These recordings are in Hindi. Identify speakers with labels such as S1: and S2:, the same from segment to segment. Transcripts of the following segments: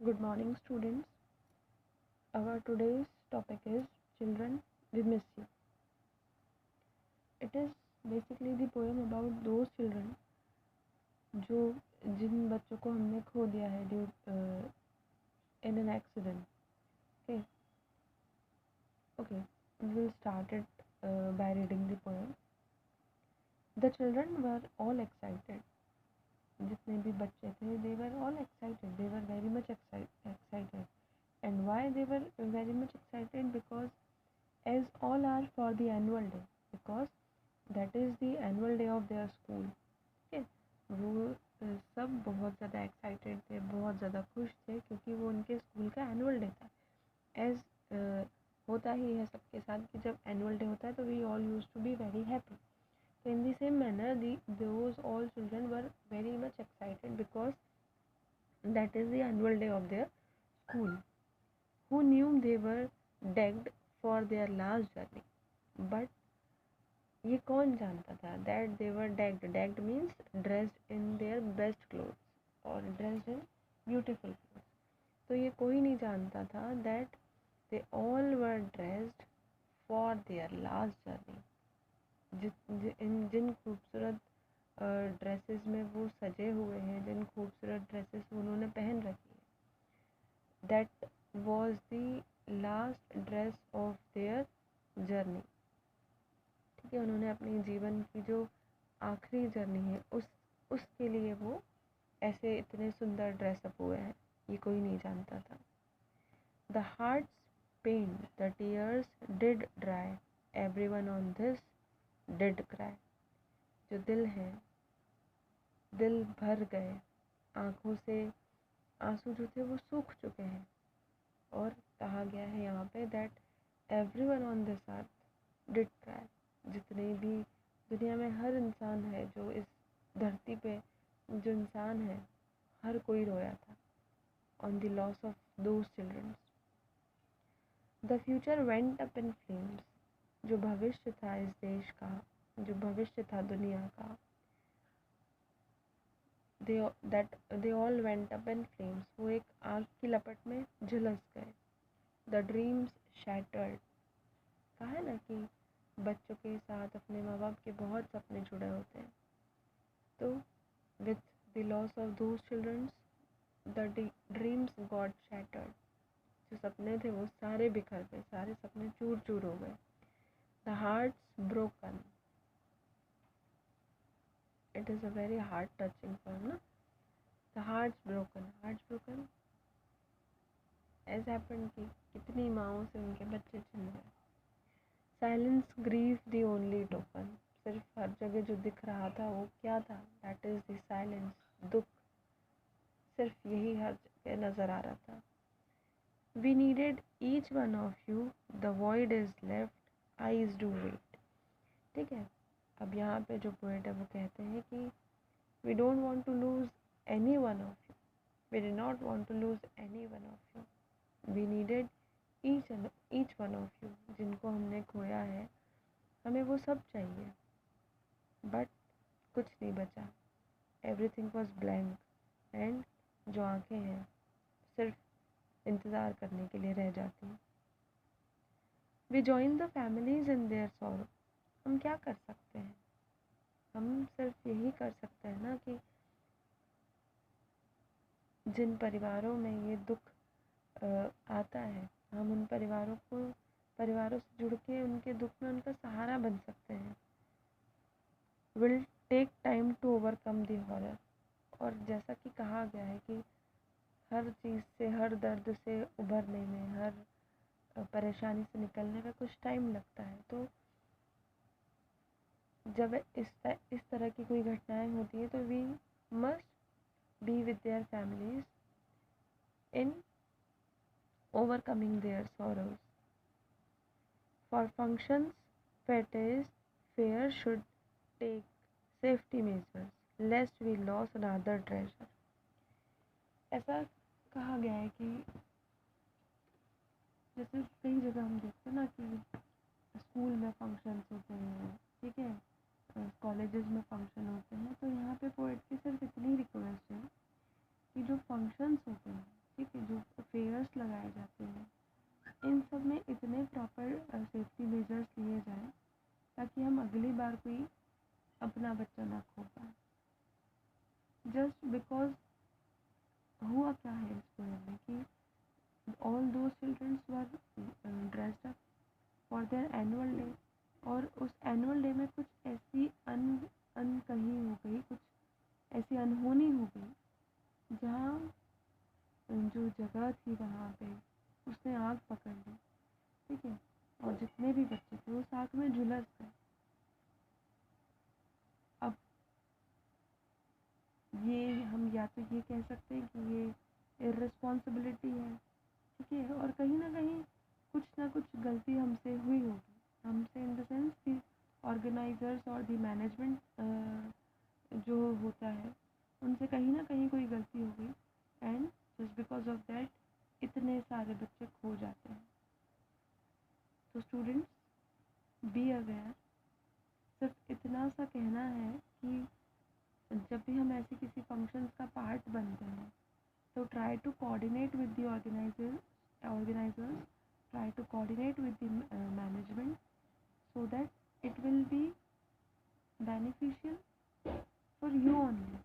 S1: Good morning, students. Our today's topic is Children, we miss you. It is basically the poem about those children जो जिन बच्चों को हमने खो दिया है due in an accident. Okay, okay. We'll start it by reading the poem. The children were all excited. जितने भी बच्चे थे, they were all excited. They were very much excited. And why they were very much excited? Because as all are for the annual day, because that is the annual day of their school. Okay, वो सब बहुत ज़्यादा एक्साइटेड थे, बहुत ज़्यादा खुश थे क्योंकि वो उनके स्कूल का एनुअल डे था. एज होता ही है सबके साथ कि जब एनुअल डे होता है तो we all use to be very happy. So in the same manner, those all children were very much excited because that is the annual day of their school. Who knew they were decked for their last journey? But ये कौन जानता था that they were decked? Decked means dressed in their best clothes or dressed in beautiful clothes. तो ये कोई नहीं जानता था that they all were dressed for their last journey. जिन खूबसूरत ड्रेसेस में वो सजे हुए हैं, जिन खूबसूरत ड्रेसेस उन्होंने पहन रखी है, that was the last dress of their journey. ठीक है, उन्होंने अपने जीवन की जो आखिरी जर्नी है उसके लिए वो ऐसे इतने सुंदर ड्रेसअप हुए हैं. ये कोई नहीं जानता था. The hearts pain, the tears did dry, everyone on this did cry. जो दिल है, दिल भर गए, आँखों से आंसू जो थे वो सूख चुके हैं. और कहा गया है यहाँ पे that everyone on this earth did cry. जितने भी दुनिया में हर इंसान है, जो इस धरती पे जो इंसान है, हर कोई रोया था on the loss of those childrens. The future went up in flames. जो भविष्य था इस देश का, जो भविष्य था दुनिया का, they all went up in flames. वो एक आग की लपट में झुलस गए. The dreams shattered. कहा है ना कि बच्चों के साथ अपने माँ बाप के बहुत सपने जुड़े होते हैं. तो with the loss of those children, the dreams got shattered. जो सपने थे वो सारे बिखर गए, सारे सपने चूर चूर हो गए. The hearts broken. It is a very heart touching poem, ना? The hearts broken as happened कि कितनी माँओं से उनके बच्चे छिन गए. Silence grief the only token. सिर्फ हर जगह जो दिख रहा था वो क्या था? That is the silence. दुख सिर्फ यही हर जगह नज़र आ रहा था. We needed each one of you. The void is left. Eyes do wait. ठीक है, अब यहाँ पे जो पोएट है वो कहते हैं कि we don't want to lose any one of you. We did not want to lose any one of you. We needed each one of you. जिनको हमने खोया है, हमें वो सब चाहिए. बट कुछ नहीं बचा. Everything was blank. And जो आँखें हैं सिर्फ इंतज़ार करने के लिए रह जाती हैं. We join the families in their sorrow. हम क्या कर सकते हैं? हम सिर्फ यही कर सकते हैं ना कि जिन परिवारों में ये दुख आता है, हम उन परिवारों से जुड़ के उनके दुख में उनका सहारा बन सकते हैं. Will take time to overcome the horror. और जैसा कि कहा गया है कि हर चीज़ से, हर दर्द से उभरने में, हर परेशानी से निकलने में कुछ टाइम लगता है. तो जब इस तरह की कोई घटनाएं होती है तो we must be with their families in overcoming their sorrows. For functions, fair should take safety measures, lest we lose another treasure. ऐसा कहा गया है कि जैसे कई जगह हम देखते हैं ना कि स्कूल में फंक्शंस होते हैं, ठीक है, कॉलेजेस में फंक्शन होते हैं. तो यहाँ पे पोएट की सिर्फ इतनी रिक्वेस्ट है कि जो फंक्शंस होते हैं, ठीक है, जो हुआ क्या है इस पोएम में कि ऑल दो childrens were dressed up for their annual day, और उस एनुअल डे में कुछ ऐसी अनकही हो गई, कुछ ऐसी अनहोनी हो गई जहाँ जो जगह थी वहाँ पे उसने आग पकड़ ली, ठीक है, और जितने भी बच्चे थे वो आग में झुलस गए। अब ये हम या तो ये कह सकते हैं कि ये इर्रिस्पॉन्सिबिलिटी है, ठीक है, और कहीं ना कुछ गलती हमसे हुई होगी, हमसे इन द सेंस कि ऑर्गेनाइजर्स और दी मैनेजमेंट जो होता है उनसे कहीं ना कहीं कोई गलती हो गई, and just because of that इतने सारे बच्चे खो जाते हैं। तो स्टूडेंट्स बी अवेयर, सिर्फ इतना सा कहना है कि जब भी हम ऐसे किसी फंक्शंस का पार्ट बनते हैं तो try to coordinate with the organisers, try to coordinate with the management so that it will be beneficial for you only.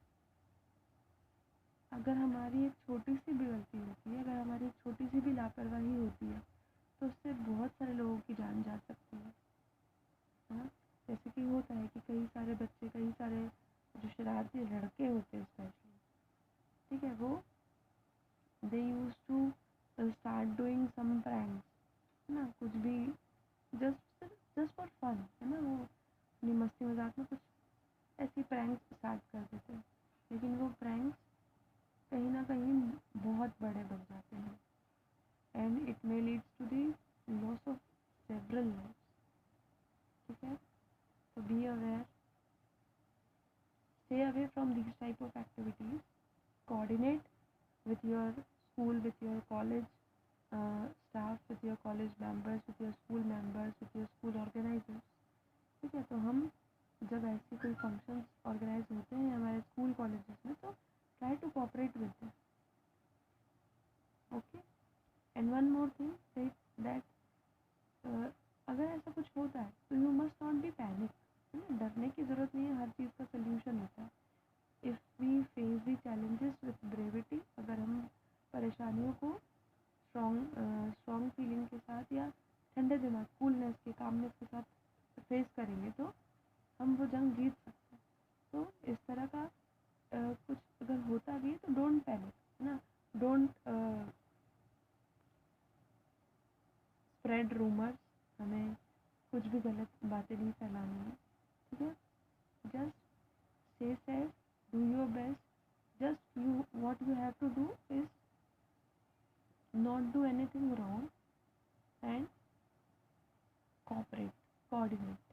S1: अगर हमारी एक छोटी सी भी गलती होती है, अगर हमारी एक छोटी सी भी लापरवाही होती है तो उससे बहुत सारे लोगों की जान जा सकती है ना। जैसे कि होता है कि कई सारे बच्चे, कई सारे जो शरारती लड़के होते हैं स्पेशली, ठीक है, वो they use to start doing some pranks, है ना, कुछ भी जस्ट फॉर फन, है ना, वो अपनी मस्ती मजाक में कुछ ऐसी प्रैंक्स स्टार्ट कर देते हैं, लेकिन वो प्रैंक्स कहीं ना कहीं बहुत बड़े बन जाते हैं, and it may leads to the loss of several lives, ठीक है। तो be aware, stay away from these type of activities, coordinate with your school, with your college staff, with your college members, with your school members, with your school organizers, ठीक है। तो हम जब ऐसे कोई फंक्शंस ऑर्गेनाइज होते हैं हमारे स्कूल कॉलेजेस में तो try to cooperate with them, okay. And one more thing that अगर ऐसा कुछ होता है तो you must not be panic, डरने की ज़रूरत नहीं है, हर चीज़ का सोल्यूशन होता है। If we face the challenges with brevity, अगर हम परेशानियों को स्ट्रॉन्ग फीलिंग के साथ या ठंडे दिमाग, कूलनेस के, कामनेस के साथ फेस करेंगे तो हम वो जंग जीत सकते हैं। तो इस तरह का कुछ अगर होता भी है तो डोंट पैनिक, है ना, डोंट स्प्रेड रूमर्स, हमें कुछ भी गलत बातें नहीं फैलानी है, ठीक है। Just stay safe, do your best, just what you have to do is not do anything wrong and coordinate.